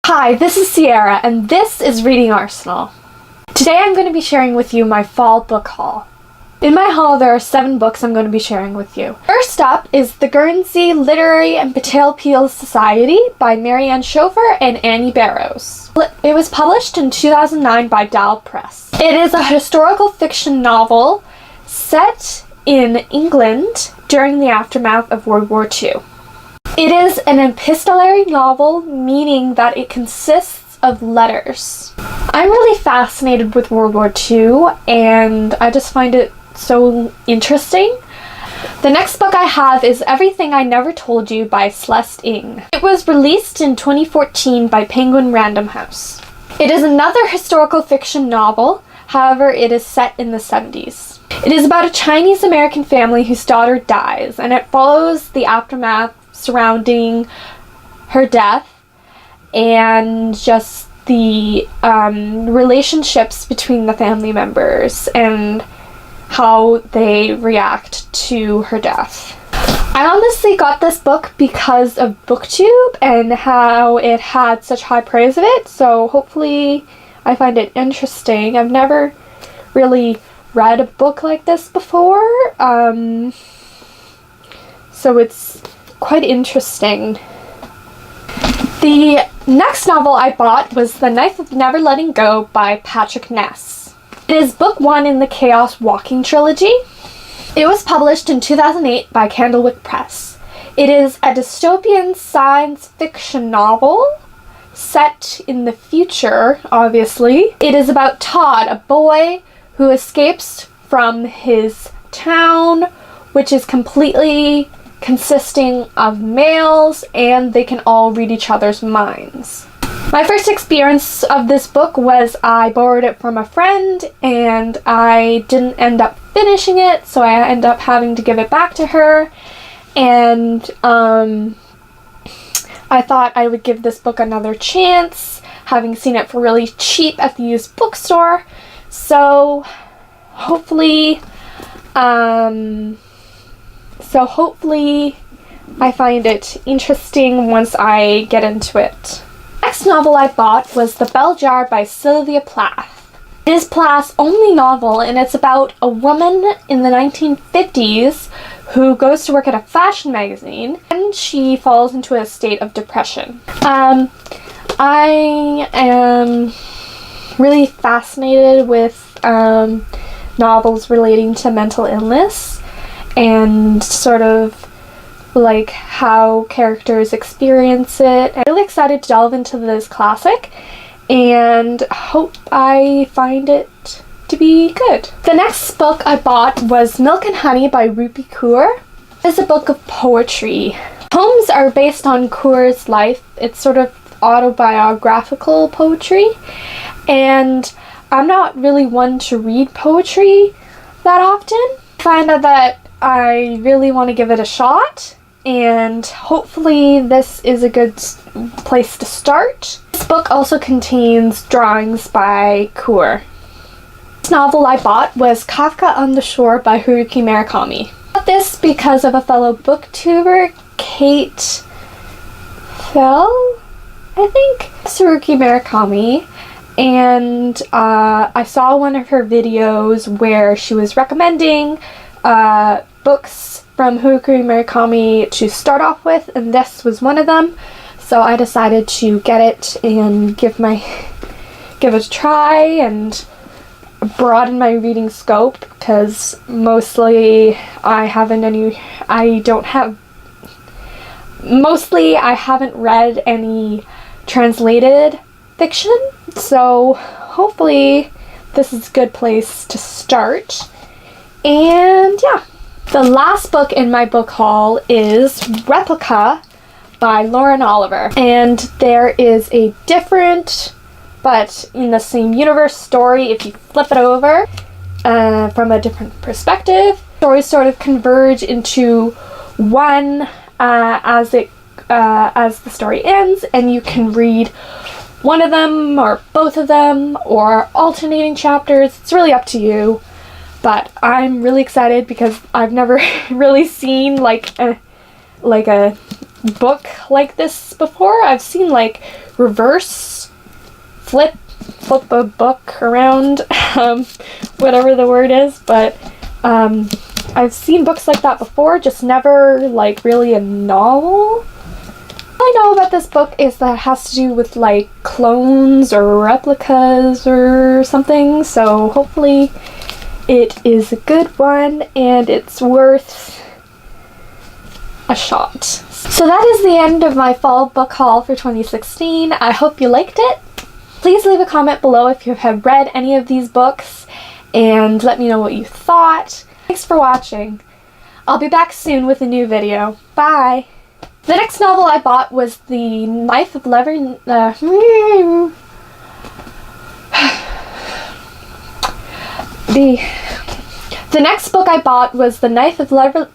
Hi, this is Sierra, and this is Reading Arsenal. Today I'm going to be sharing with you my fall book haul. In my haul, there are 7 books I'm going to be sharing with you. First up is The Guernsey Literary and Potato Peel Society by Marianne Schofer and Annie Barrows. It was published in 2009 by Dal Press. It is a historical fiction novel set in England during the aftermath of World War II. It is an epistolary novel, meaning that it consists of letters. I'm really fascinated with World War II, and I just find it so interesting. The next book I have is Everything I Never Told You by Celeste Ng. It was released in 2014 by Penguin Random House. It is another historical fiction novel, however it is set in the 70s. It is about a Chinese-American family whose daughter dies, and it follows the aftermath surrounding her death and just the relationships between the family members and how they react to her death. I honestly got this book because of BookTube and how it had such high praise of it, so hopefully I find it interesting. I've never really read a book like this before, so it's quite interesting. The next novel I bought was The Knife of Never Letting Go by Patrick Ness. It is book 1 in the Chaos Walking trilogy. It was published in 2008 by Candlewick Press. It is a dystopian science fiction novel set in the future, obviously. It is about Todd, a boy who escapes from his town, which is completely consisting of males, and they can all read each other's minds. My first experience of this book was I borrowed it from a friend, and I didn't end up finishing it, so I ended up having to give it back to her, and I thought I would give this book another chance, having seen it for really cheap at the used bookstore, so hopefully I find it interesting once I get into it. The next novel I bought was The Bell Jar by Sylvia Plath. It is Plath's only novel, and it's about a woman in the 1950s who goes to work at a fashion magazine, and she falls into a state of depression. I am really fascinated with novels relating to mental illness and sort of like how characters experience it. I'm really excited to delve into this classic and hope I find it to be good. The next book I bought was Milk and Honey by Rupi Kaur. It's a book of poetry. Poems are based on Kaur's life. It's sort of autobiographical poetry, and I'm not really one to read poetry that often. I find that I really want to give it a shot, and hopefully this is a good place to start. This book also contains drawings by Kaur. This novel I bought was Kafka on the Shore by Haruki Murakami. I got this because of a fellow booktuber, Kate Fell, I think. Haruki Murakami, and I saw one of her videos where she was recommending books from Haruki Murakami to start off with, and this was one of them, so I decided to get it and give it a try and broaden my reading scope, because mostly I haven't read any translated fiction, so hopefully this is a good place to start. And yeah. The last book in my book haul is Replica by Lauren Oliver. And there is a different, but in the same universe story if you flip it over from a different perspective. Stories sort of converge into one as the story ends, and you can read one of them or both of them or alternating chapters. It's really up to you. But I'm really excited because I've never really seen like a book like this before. I've seen like reverse, flip a book around, whatever the word is, but I've seen books like that before, just never like really a novel. All I know about this book is that it has to do with like clones or replicas or something, so hopefully it is a good one and it's worth a shot. So that is the end of my fall book haul for 2016. I hope you liked it. Please leave a comment below if you have read any of these books and let me know what you thought. Thanks for watching. I'll be back soon with a new video. Bye! The next novel I bought was The Knife of Lever... The next book I bought was The Knife of Lever...